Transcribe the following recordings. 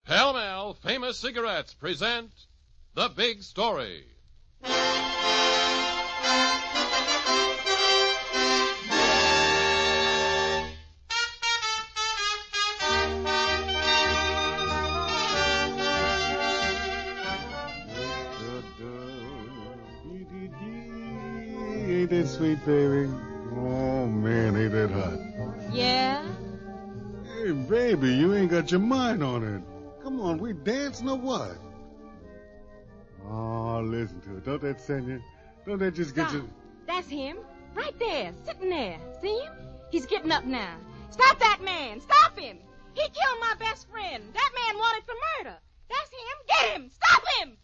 Pall Mall Famous Cigarettes present The Big Story. Ain't that sweet, baby? Oh, man, ain't that hot? Yeah? Hey, baby, you ain't got your mind on it. Come on, we dancing or what? Oh, listen to it. Don't that send you? Don't that just get you... That's him. Right there, sitting there. See him? He's getting up now. Stop that man. Stop him. He killed my best friend. That man wanted for murder. That's him. Get him. Stop him.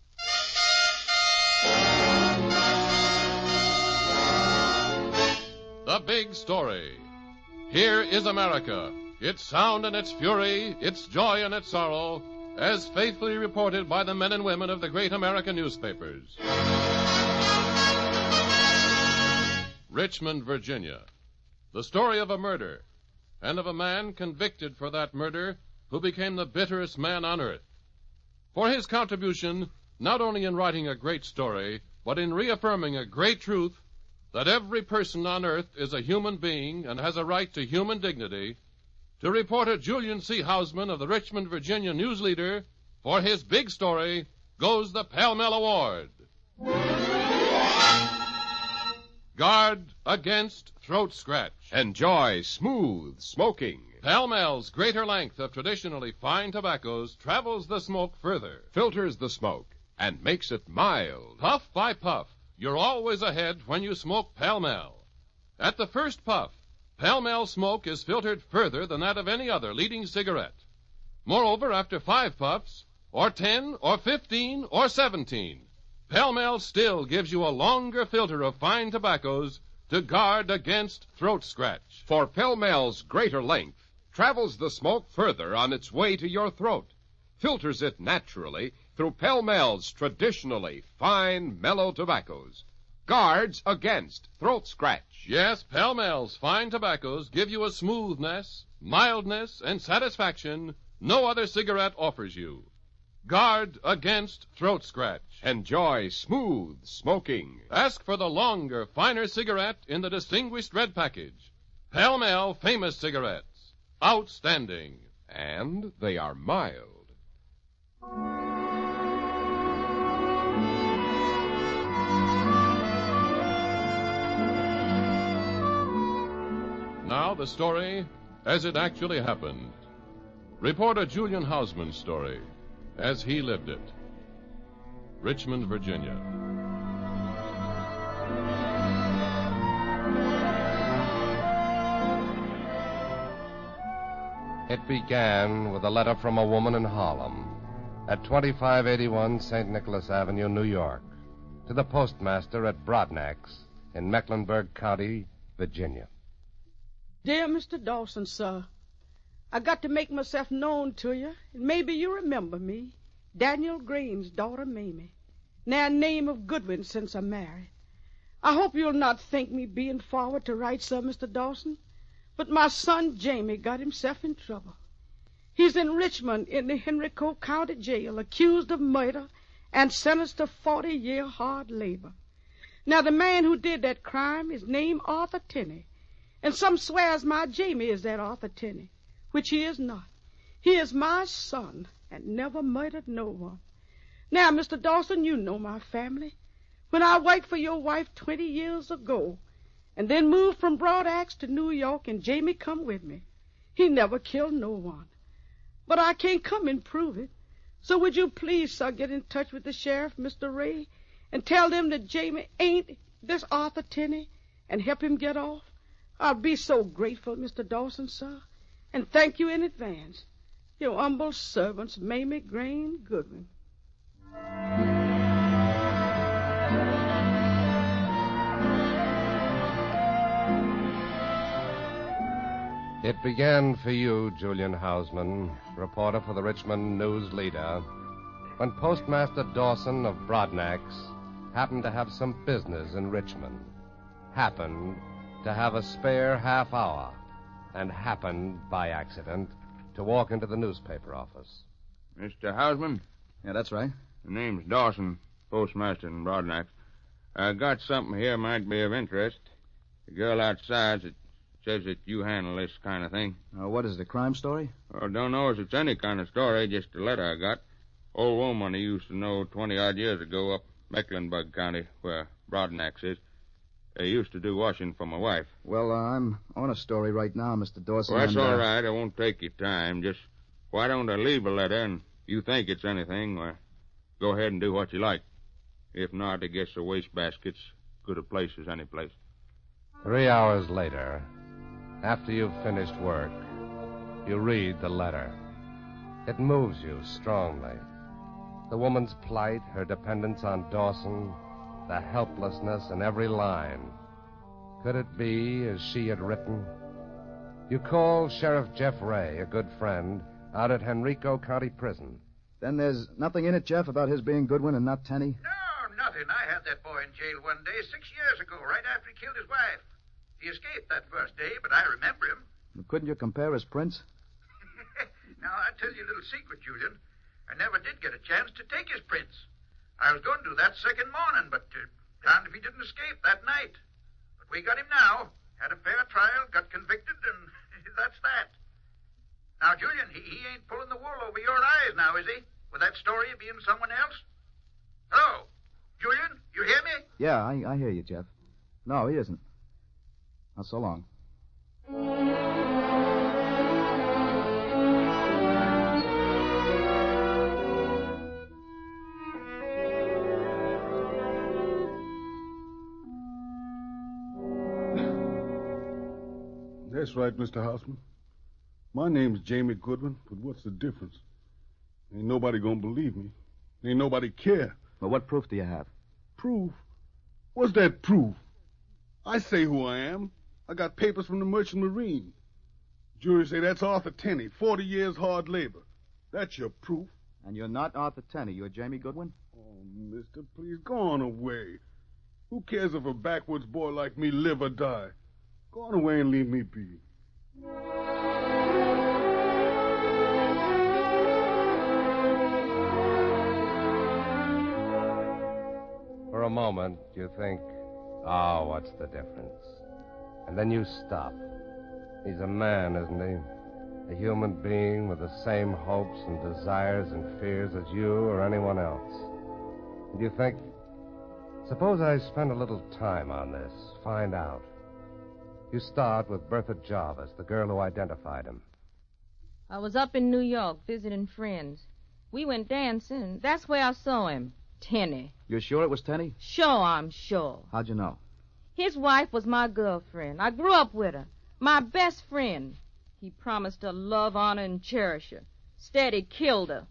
The Big Story. Here is America, its sound and its fury, its joy and its sorrow, as faithfully reported by the men and women of the great American newspapers. Richmond, Virginia. The story of a murder, and of a man convicted for that murder who became the bitterest man on earth. For his contribution, not only in writing a great story, but in reaffirming a great truth, that every person on earth is a human being and has a right to human dignity, to reporter Julian C. Houseman of the Richmond, Virginia News Leader, for his big story, goes the Pall Mall Award. Guard against throat scratch. Enjoy smooth smoking. Pall Mall's greater length of traditionally fine tobaccos travels the smoke further. Filters the smoke and makes it mild. Puff by puff, you're always ahead when you smoke Pall Mall. At the first puff, Pall Mall smoke is filtered further than that of any other leading cigarette. Moreover, after 5 puffs, or 10, or 15, or 17, Pall Mall still gives you a longer filter of fine tobaccos to guard against throat scratch. For Pall Mall's greater length travels the smoke further on its way to your throat, filters it naturally through Pall Mall's traditionally fine, mellow tobaccos, guards against throat scratch. Yes, Pall Mall's fine tobaccos give you a smoothness, mildness, and satisfaction no other cigarette offers you. Guard against throat scratch. Enjoy smooth smoking. Ask for the longer, finer cigarette in the distinguished red package. Pall Mall Famous Cigarettes. Outstanding. And they are mild. Now the story as it actually happened. Reporter Julian Houseman's story as he lived it. Richmond, Virginia. It began with a letter from a woman in Harlem at 2581 St. Nicholas Avenue, New York, to the postmaster at Brodnack's in Mecklenburg County, Virginia. Dear Mr. Dawson, sir, I got to make myself known to you, and maybe you remember me, Daniel Green's daughter, Mamie, now name of Goodwin since I'm married. I hope you'll not think me being forward to write, sir, Mr. Dawson, but my son Jamie got himself in trouble. He's in Richmond in the Henrico County Jail, accused of murder and sentenced to 40-year hard labor. Now, the man who did that crime is named Arthur Tenney, and some swears my Jamie is that Arthur Tenney, which he is not. He is my son and never murdered no one. Now, Mr. Dawson, you know my family. When I worked for your wife 20 years ago, and then moved from Broad Axe to New York, and Jamie come with me, he never killed no one. But I can't come and prove it. So would you please, sir, get in touch with the sheriff, Mr. Ray, and tell them that Jamie ain't this Arthur Tenney, and help him get off? I'll be so grateful, Mr. Dawson, sir, and thank you in advance. Your humble servants, Mamie Green Goodwin. It began for you, Julian Houseman, reporter for the Richmond News Leader, when Postmaster Dawson of Brodnack's happened to have some business in Richmond, happened to have a spare half hour, and happened, by accident, to walk into the newspaper office. Mr. Houseman? Yeah, that's right. The name's Dawson, postmaster in Broadnax. I got something here might be of interest. The girl outside says that you handle this kind of thing. What is it, a crime story? Well, don't know if it's any kind of story, just a letter I got. Old woman I used to know 20-odd years ago up Mecklenburg County, where Broadnax is. They used to do washing for my wife. Well, I'm on a story right now, Mr. Dawson. Well, that's all right. I won't take your time. Just why don't I leave a letter, and if you think it's anything, well, go ahead and do what you like. If not, I guess the wastebasket's good a place as any place. 3 hours later, after you've finished work, you read the letter. It moves you strongly. The woman's plight, her dependence on Dawson, the helplessness in every line. Could it be as she had written? You call Sheriff Jeff Ray, a good friend, out at Henrico County Prison. Then there's nothing in it, Jeff, about his being Goodwin and not Tenney? No, nothing. I had that boy in jail one day 6 years ago, right after he killed his wife. He escaped that first day, but I remember him. Couldn't you compare his prints? Now, I'll tell you a little secret, Julian. I never did get a chance to take his prints. I was going to do that second morning, but darned if he didn't escape that night. But we got him now. Had a fair trial, got convicted, and that's that. Now, Julian, he ain't pulling the wool over your eyes now, is he? With that story being someone else? Hello? Julian, you hear me? Yeah, I hear you, Jeff. No, he isn't. Now, so long. That's right, Mr. Houseman. My name's Jamie Goodwin, but what's the difference? Ain't nobody gonna believe me. Ain't nobody care. Well, what proof do you have? Proof? What's that proof? I say who I am. I got papers from the Merchant Marine. Jury say that's Arthur Tenney, 40 years hard labor. That's your proof. And you're not Arthur Tenney. You're Jamie Goodwin? Oh, mister, please go on away. Who cares if a backwoods boy like me live or die? Go on away and leave me be. For a moment, you think, oh, what's the difference? And then you stop. He's a man, isn't he? A human being with the same hopes and desires and fears as you or anyone else. And you think, suppose I spend a little time on this, find out. You start with Bertha Jarvis, the girl who identified him. I was up in New York visiting friends. We went dancing. That's where I saw him. Tenney. You're sure it was Tenney? Sure, I'm sure. How'd you know? His wife was my girlfriend. I grew up with her. My best friend. He promised her love, honor, and cherish her. Instead, he killed her.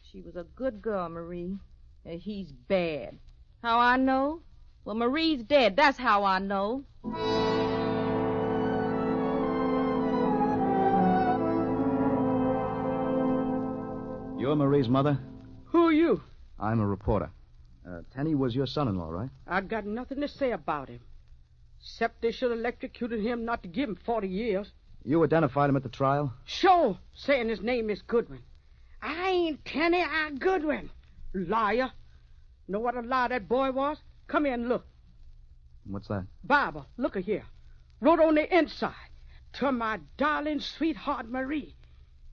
She was a good girl, Marie. And he's bad. How I know? Well, Marie's dead. That's how I know. You're Marie's mother? Who are you? I'm a reporter. Tenney was your son-in-law, right? I got nothing to say about him. Except they should have electrocuted him not to give him 40 years. You identified him at the trial? Sure, saying his name is Goodwin. I ain't Tenney, I'm Goodwin. Liar. Know what a liar that boy was? Come here and look. What's that? Bible, look at here. Wrote on the inside, to my darling sweetheart Marie.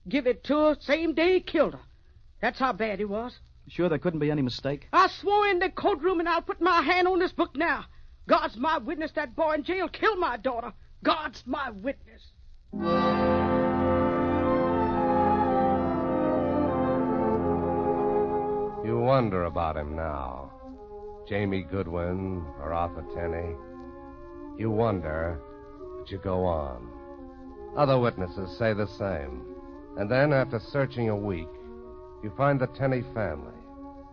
Give it to her same day he killed her. That's how bad he was. Sure there couldn't be any mistake? I swore in the courtroom and I'll put my hand on this book now. God's my witness that boy in jail killed my daughter. God's my witness. You wonder about him now. Jamie Goodwin or Arthur Tenney. You wonder, but you go on. Other witnesses say the same. And then, after searching a week, you find the Tenney family.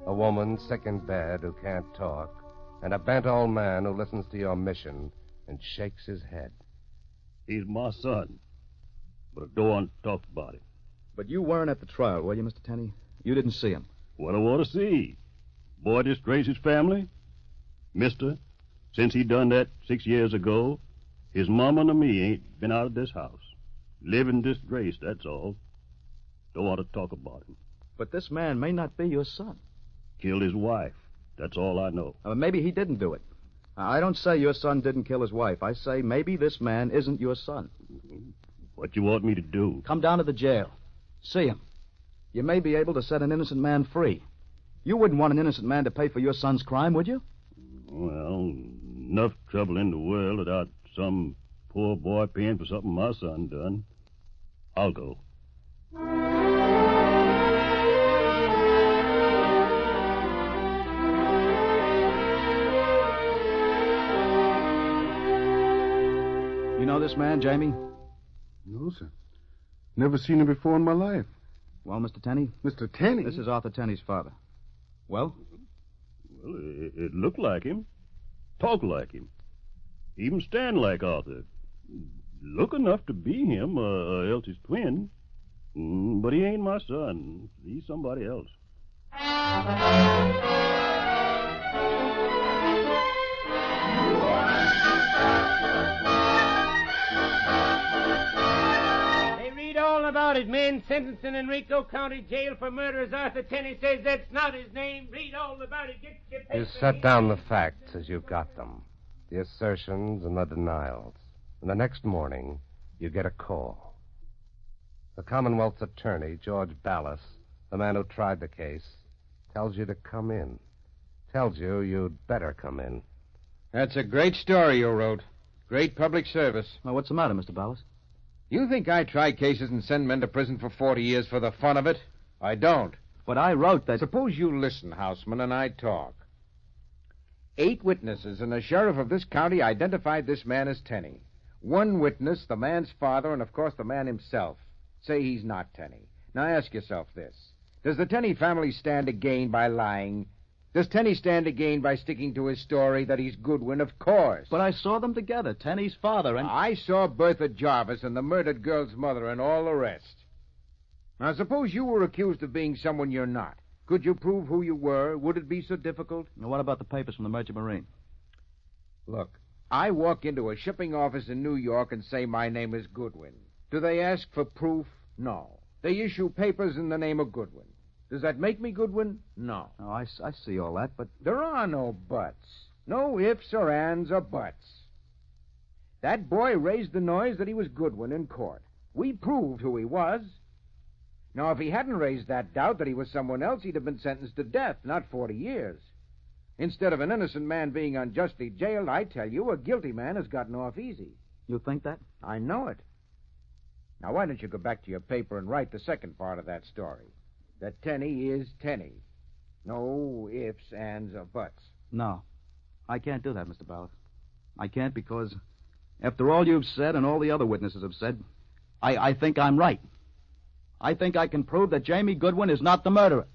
A woman sick in bed who can't talk, and a bent old man who listens to your mission and shakes his head. He's my son, but I don't want to talk about him. But you weren't at the trial, were you, Mr. Tenney? You didn't see him. What I want to see. Boy disgraced his family. Mister, since he done that 6 years ago, his mama and me ain't been out of this house. Living disgraced, that's all. Don't want to talk about him. But this man may not be your son. Killed his wife. That's all I know. Maybe he didn't do it. I don't say your son didn't kill his wife. I say maybe this man isn't your son. What you want me to do? Come down to the jail. See him. You may be able to set an innocent man free. You wouldn't want an innocent man to pay for your son's crime, would you? Well, enough trouble in the world without some poor boy paying for something my son done. I'll go. You know this man, Jamie? No, sir. Never seen him before in my life. Well, Mr. Tenney? Mr. Tenney? This is Arthur Tenney's father. Well? Well, it looked like him. Talk like him. Even stand like Arthur. Look enough to be him, else his twin. But he ain't my son. He's somebody else. About it, men sentenced in Enrico County Jail for murder. As Arthur Tenney says that's not his name. Read all about it. Get your paper. You set down the facts as you've got them, the assertions and the denials. And the next morning, you get a call. The Commonwealth's attorney, George Ballas, the man who tried the case, tells you to come in. Tells you you'd better come in. That's a great story you wrote. Great public service. Well, what's the matter, Mr. Ballas? You think I try cases and send men to prison for 40 years for the fun of it? I don't. But I wrote that... Suppose you listen, Houseman, and I talk. 8 witnesses and the sheriff of this county identified this man as Tenney. 1 witness, the man's father, and of course the man himself, say he's not Tenney. Now ask yourself this. Does the Tenney family stand to gain by lying? Does Tenney stand to gain by sticking to his story that he's Goodwin? Of course. But I saw them together, Tenney's father and... I saw Bertha Jarvis and the murdered girl's mother and all the rest. Now, suppose you were accused of being someone you're not. Could you prove who you were? Would it be so difficult? Now, what about the papers from the Merchant Marine? Look, I walk into a shipping office in New York and say my name is Goodwin. Do they ask for proof? No. They issue papers in the name of Goodwin. Does that make me Goodwin? No. Oh, I see all that, but... There are no buts. No ifs or ands or buts. That boy raised the noise that he was Goodwin in court. We proved who he was. Now, if he hadn't raised that doubt that he was someone else, he'd have been sentenced to death, not 40 years. Instead of an innocent man being unjustly jailed, I tell you, a guilty man has gotten off easy. You think that? I know it. Now, why don't you go back to your paper and write the second part of that story? That Tenney is Tenney. No ifs, ands, or buts. No. I can't do that, Mr. Ballas. I can't because, after all you've said and all the other witnesses have said, I think I'm right. I think I can prove that Jamie Goodwin is not the murderer.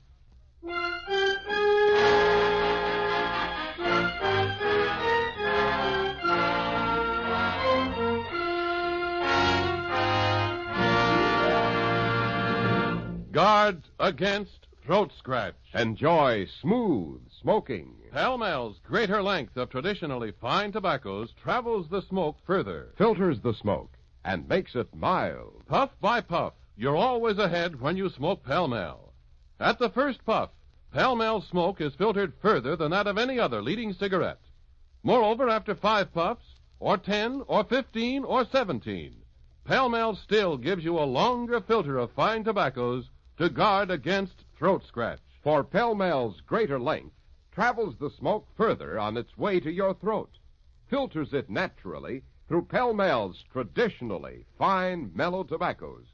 Guard against throat scratch. Enjoy smooth smoking. Pall-Mall's greater length of traditionally fine tobaccos travels the smoke further. Filters the smoke and makes it mild. Puff by puff, you're always ahead when you smoke Pall-Mall. At the first puff, Pall-Mall smoke is filtered further than that of any other leading cigarette. Moreover, after 5 puffs, or 10, or 15, or 17, Pall-Mall still gives you a longer filter of fine tobaccos to guard against throat scratch. For Pall-Mall's greater length travels the smoke further on its way to your throat, filters it naturally through Pall-Mall's traditionally fine, mellow tobaccos,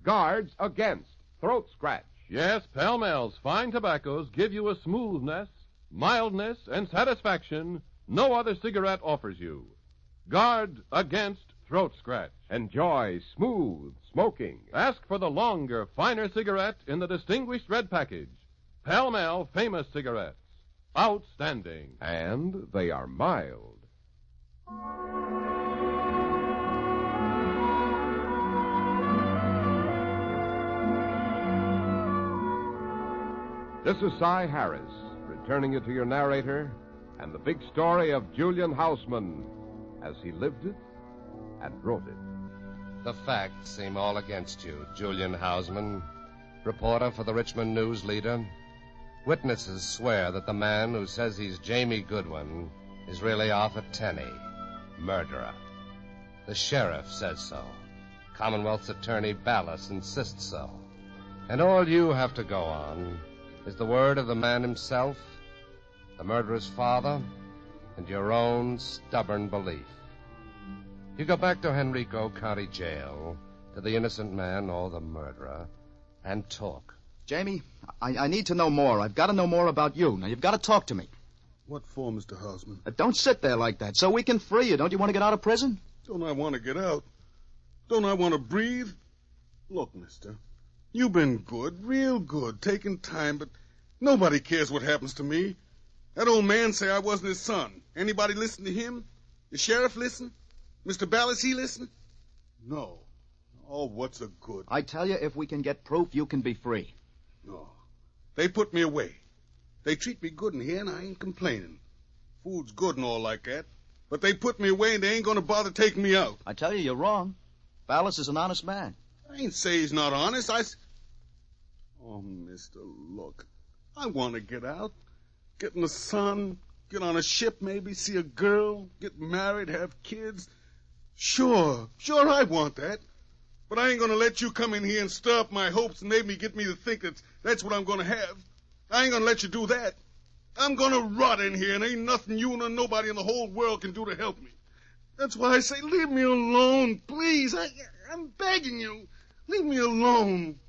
guards against throat scratch. Yes, Pall-Mall's fine tobaccos give you a smoothness, mildness, and satisfaction no other cigarette offers you. Guard against throat scratch. Enjoy smooth smoking. Ask for the longer, finer cigarette in the distinguished red package. Pall-Mall Famous Cigarettes. Outstanding. And they are mild. This is Cy Harris, returning you to your narrator and the big story of Julian Houseman as he lived it and wrote it. The facts seem all against you, Julian Houseman. reporter for the Richmond News Leader. Witnesses swear that the man who says he's Jamie Goodwin is really Arthur Tenney, murderer. The sheriff says so. Commonwealth's attorney Ballas insists so. And all you have to go on is the word of the man himself, the murderer's father, and your own stubborn belief. You go back to Henrico County Jail, to the innocent man or the murderer, and talk. Jamie, I need to know more. I've got to know more about you. Now, you've got to talk to me. What for, Mr. Houseman? Don't sit there like that, so we can free you. Don't you want to get out of prison? Don't I want to get out? Don't I want to breathe? Look, mister, you've been good, real good, taking time, but nobody cares what happens to me. That old man say I wasn't his son. Anybody listen to him? The sheriff listen? Mr. Ballas, he listen? No. Oh, what's a good? I tell you, if we can get proof, you can be free. No. They put me away. They treat me good in here, and I ain't complaining. Food's good and all like that. But they put me away, and they ain't going to bother taking me out. I tell you, you're wrong. Ballas is an honest man. I ain't say he's not honest. Oh, mister, look. I want to get out. Get in the sun. Get on a ship, maybe. See a girl. Get married. Have kids. Sure, I want that. But I ain't going to let you come in here and stir up my hopes and maybe get me to think that's what I'm going to have. I ain't going to let you do that. I'm going to rot in here, and ain't nothing you nor nobody in the whole world can do to help me. That's why I say leave me alone, please. I'm begging you. Leave me alone.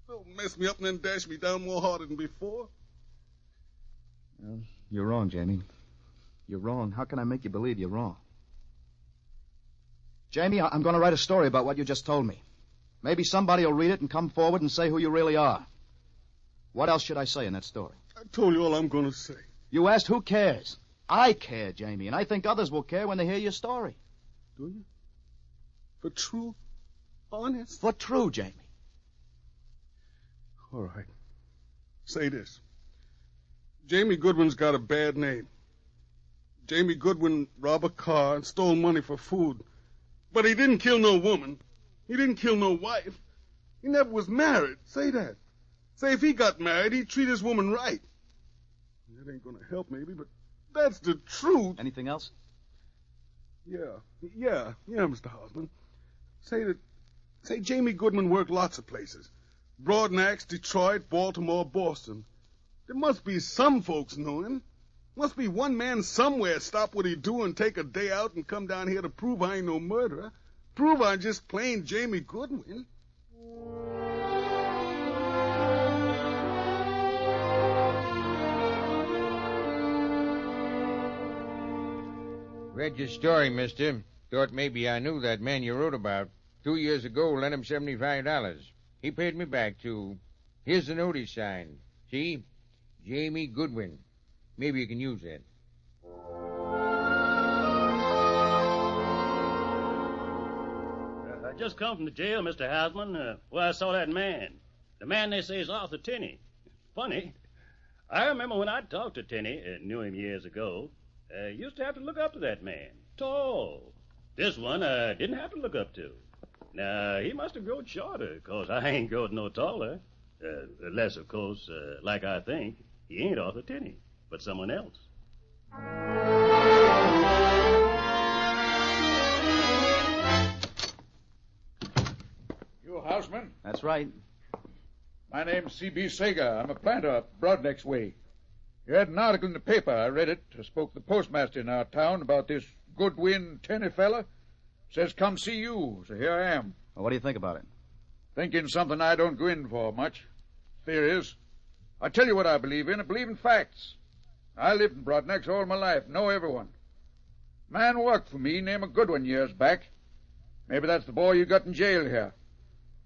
Don't mess me up and then dash me down more harder than before. Well, you're wrong, Jamie. You're wrong. How can I make you believe you're wrong? Jamie, I'm going to write a story about what you just told me. Maybe somebody will read it and come forward and say who you really are. What else should I say in that story? I told you all I'm going to say. You asked who cares. I care, Jamie, and I think others will care when they hear your story. Do you? For true? Honest? For true, Jamie. All right. Say this. Jamie Goodwin's got a bad name. Jamie Goodwin robbed a car and stole money for food. But he didn't kill no woman. He didn't kill no wife. He never was married. Say that. Say if he got married, he'd treat his woman right. That ain't gonna help maybe, but that's the truth. Anything else? Yeah, Mr. Houseman. Say Jamie Goodwin worked lots of places. Broadnax, Detroit, Baltimore, Boston. There must be some folks knew him. Must be one man somewhere stop what he do and take a day out and come down here to prove I ain't no murderer. Prove I'm just plain Jamie Goodwin. Read your story, mister. Thought maybe I knew that man you wrote about. 2 years ago, lent him $75. He paid me back, too. Here's the note he signed. See? Jamie Goodwin. Maybe you can use that. I just come from the jail, Mr. Houseman, where I saw that man. The man they say is Arthur Tenney. Funny. I remember when I talked to Tenney, knew him years ago, used to have to look up to that man. Tall. This one I didn't have to look up to. Now, he must have grown shorter, because I ain't grown no taller. Unless, of course, like I think, he ain't Arthur Tenney, but someone else. You Houseman? That's right. My name's C.B. Sager. I'm a planter up Broadneck's way. You had an article in the paper. I read it. I spoke to the postmaster in our town about this Goodwin Tenney fella. Says come see you. So here I am. Well, what do you think about it? Thinking something I don't go in for much. Theories. I tell you what I believe in. I believe in facts. I lived in Broadneck all my life. Know everyone. Man worked for me, named Goodwin, years back. Maybe that's the boy you got in jail here.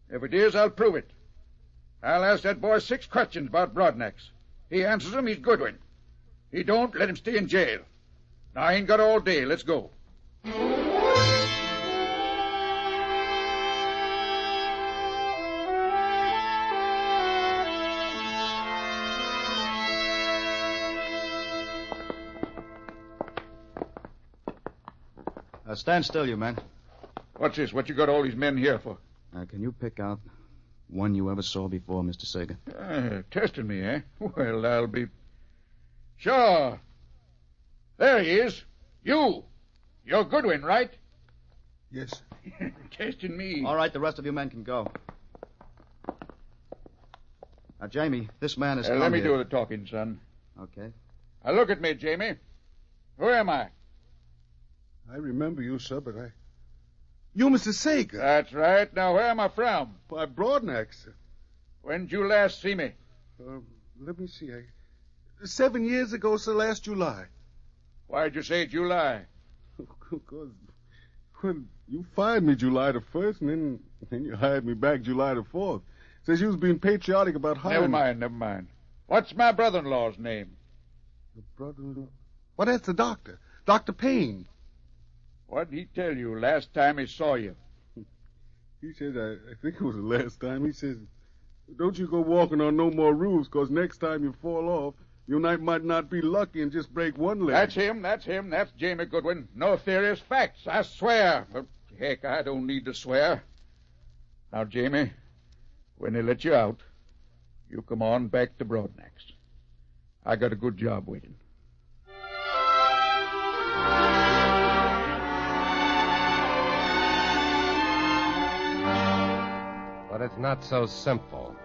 If it is, I'll prove it. I'll ask that boy 6 questions about Broadneck's. He answers them, he's Goodwin. He don't, let him stay in jail. Now, I ain't got all day. Let's go. Stand still, you men. What's this? What you got all these men here for? Can you pick out One you ever saw before, Mr. Sager. Testing me, eh? Well, I'll be... Sure. There he is. You're Goodwin, right? Yes. Testing me. All right, the rest of you men can go. Now, Jamie, this man is... Let me do the talking, son. Okay. Now, look at me, Jamie. Who am I? I remember you, sir, but You, Mr. Sager. That's right. Now, where am I from? By Broadnax, sir. When did you last see me? Let me see. 7 years ago, sir, last July. Why'd you say July? Because when you fired me July the 1st, and then you hired me back July the 4th. Says you was being patriotic about hiring Never mind. What's my brother-in-law's name? The brother-in-law? Well, that's the doctor. Dr. Payne. What'd he tell you last time he saw you? He said, I think it was the last time, he says, don't you go walking on no more roofs, because next time you fall off, you might not be lucky and just break one leg. That's him. That's Jamie Goodwin. No theories, facts. I swear. Heck, I don't need to swear. Now, Jamie, when they let you out, you come on back to Broadnax. I got a good job waiting. But it's not so simple.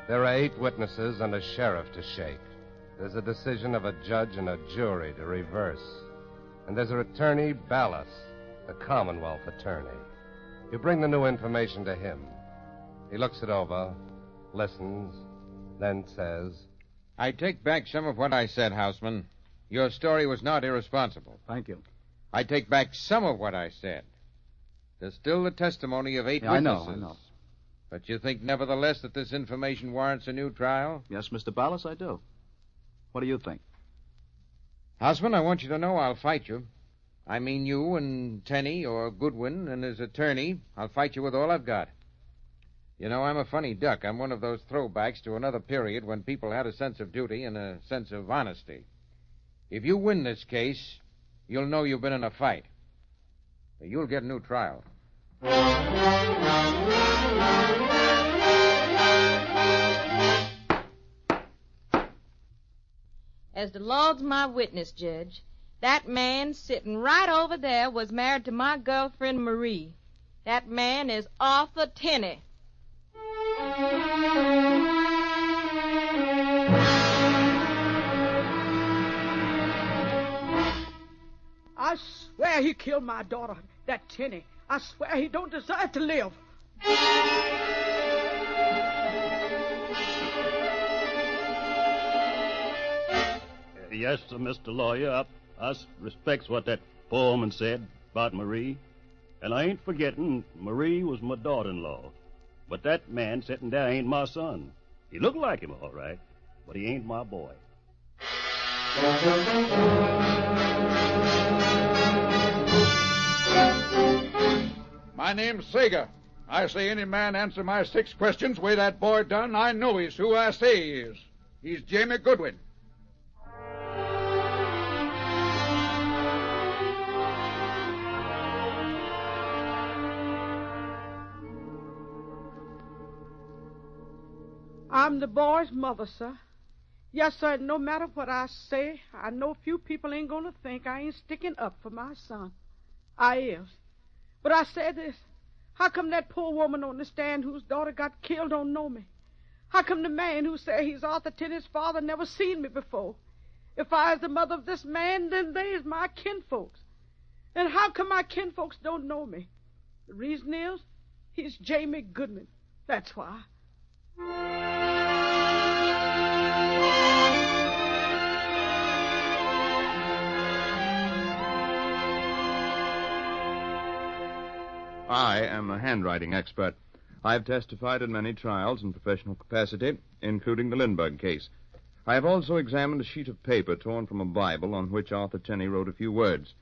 There are 8 witnesses and a sheriff to shake. There's a decision of a judge and a jury to reverse. And there's an attorney, Ballas, the Commonwealth attorney. You bring the new information to him. He looks it over, listens, then says, I take back some of what I said, Houseman. Your story was not irresponsible. Thank you. I take back some of what I said. There's still the testimony of 8 witnesses. I know. But you think, nevertheless, that this information warrants a new trial? Yes, Mr. Ballas, I do. What do you think? Houseman, I want you to know I'll fight you. I mean you and Tenney or Goodwin and his attorney. I'll fight you with all I've got. You know, I'm a funny duck. I'm one of those throwbacks to another period when people had a sense of duty and a sense of honesty. If you win this case, you'll know you've been in a fight. You'll get a new trial. As the Lord's my witness, Judge, that man sitting right over there was married to my girlfriend Marie. That man is Arthur Tenney. I swear he killed my daughter, that Tenney. I swear he don't deserve to live. Yes, sir, Mr. Lawyer. I respects what that poor woman said about Marie. And I ain't forgetting Marie was my daughter-in-law. But that man sitting there ain't my son. He look like him, all right, but he ain't my boy. My name's Sager. I say any man answer my 6 questions way that boy done, I know he's who I say he is. He's Jamie Goodwin. I'm the boy's mother, sir. Yes, sir, no matter what I say, I know few people ain't gonna think I ain't sticking up for my son. I is. But I say this, how come that poor woman on the stand whose daughter got killed don't know me? How come the man who say he's Arthur Tenney's father never seen me before? If I is the mother of this man, then they is my kinfolks. And how come my kinfolks don't know me? The reason is, he's Jamie Goodwin. That's why. I am a handwriting expert. I've testified in many trials in professional capacity, including the Lindbergh case. I have also examined a sheet of paper torn from a Bible on which Arthur Tenney wrote a few words.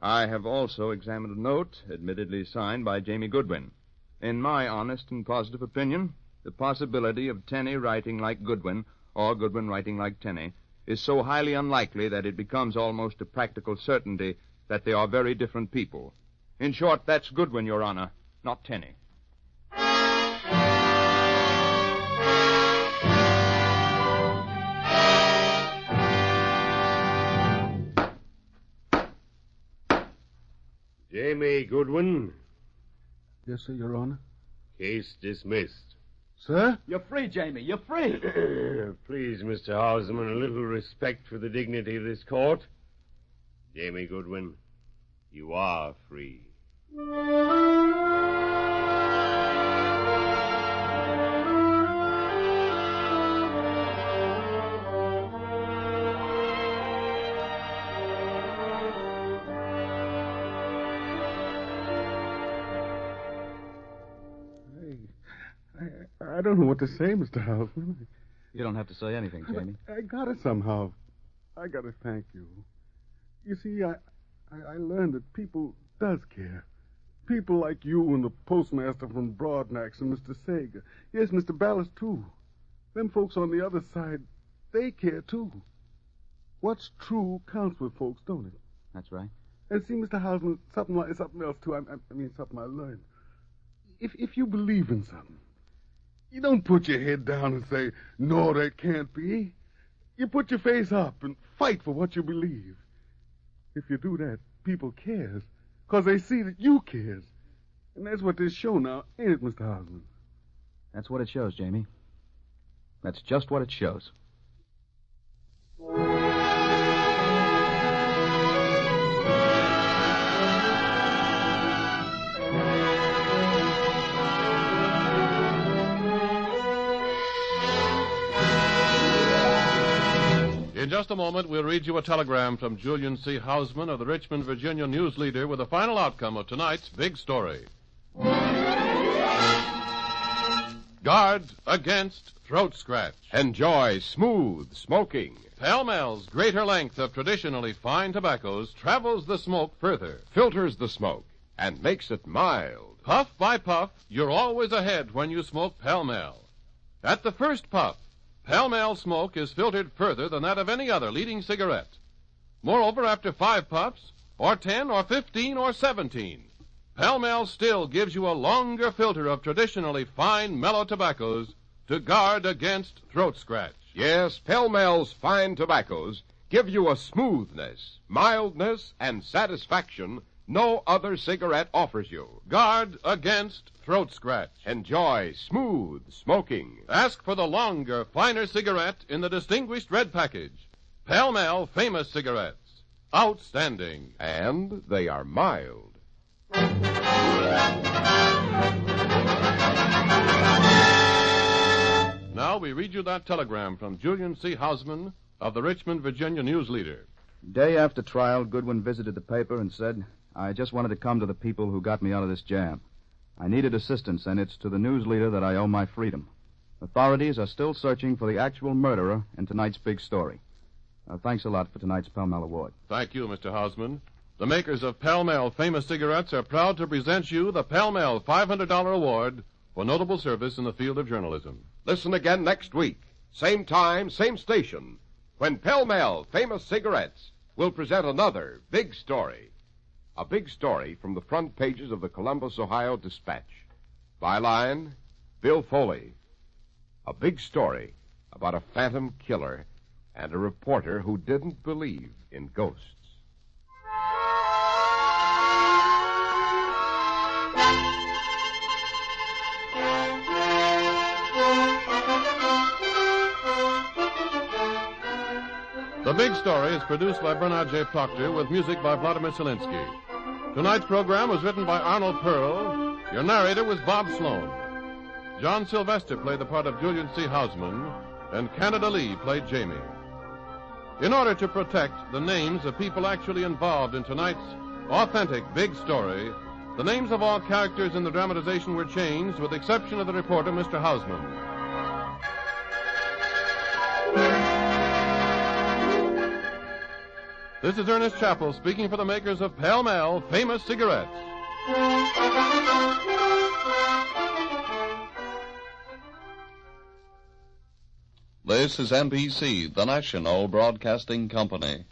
I have also examined a note, admittedly signed by Jamie Goodwin. In my honest and positive opinion, the possibility of Tenney writing like Goodwin, or Goodwin writing like Tenney, is so highly unlikely that it becomes almost a practical certainty that they are very different people. In short, that's Goodwin, Your Honor, not Tenney. Jamie Goodwin. Yes, sir, Your Honor. Case dismissed. Sir? You're free, Jamie. You're free. Please, Mr. Houseman, a little respect for the dignity of this court. Jamie Goodwin, you are free. I don't know what to say, Mr. Houseman. You don't have to say anything, Jamie. I got it somehow. I got to thank you. You see, I learned that people does care. People like you and the postmaster from Broadnax and Mr. Sager. Yes, Mr. Ballas, too. Them folks on the other side, they care, too. What's true counts with folks, don't it? That's right. And see, Mr. Houseman, something else, too. I mean, something I learned. If you believe in something, you don't put your head down and say, no, that can't be. You put your face up and fight for what you believe. If you do that, people cares, because they see that you cares. And that's what this show now, ain't it, Mr. Houseman? That's what it shows, Jamie. That's just what it shows. In just a moment, we'll read you a telegram from Julian C. Houseman of the Richmond, Virginia News Leader with the final outcome of tonight's big story. Guard against throat scratch. Enjoy smooth smoking. Pall Mall's greater length of traditionally fine tobaccos travels the smoke further. Filters the smoke and makes it mild. Puff by puff, you're always ahead when you smoke Pall Mall. At the first puff, Pall Mall smoke is filtered further than that of any other leading cigarette. Moreover, after 5 puffs, or 10, or 15, or 17, Pall Mall still gives you a longer filter of traditionally fine, mellow tobaccos to guard against throat scratch. Yes, Pall Mall's fine tobaccos give you a smoothness, mildness, and satisfaction no other cigarette offers you. Guard against throat scratch. Enjoy smooth smoking. Ask for the longer, finer cigarette in the distinguished red package. Pall Mall Famous Cigarettes. Outstanding. And they are mild. Now we read you that telegram from Julian C. Houseman of the Richmond, Virginia News Leader. Day after trial, Goodwin visited the paper and said, I just wanted to come to the people who got me out of this jam. I needed assistance, and it's to the news leader that I owe my freedom. Authorities are still searching for the actual murderer in tonight's big story. Thanks a lot for tonight's Pall Mall Award. Thank you, Mr. Houseman. The makers of Pall Mall Famous Cigarettes are proud to present you the Pall Mall $500 Award for notable service in the field of journalism. Listen again next week, same time, same station, when Pall Mall Famous Cigarettes will present another big story. A big story from the front pages of the Columbus, Ohio Dispatch. Byline, Bill Foley. A big story about a phantom killer and a reporter who didn't believe in ghosts. The Big Story is produced by Bernard J. Proctor with music by Vladimir Zelinsky. Tonight's program was written by Arnold Pearl. Your narrator was Bob Sloan. John Sylvester played the part of Julian C. Houseman, and Canada Lee played Jamie. In order to protect the names of people actually involved in tonight's authentic Big Story, the names of all characters in the dramatization were changed, with the exception of the reporter, Mr. Houseman. This is Ernest Chappell speaking for the makers of Pall Mall Famous Cigarettes. This is NBC, the national broadcasting company.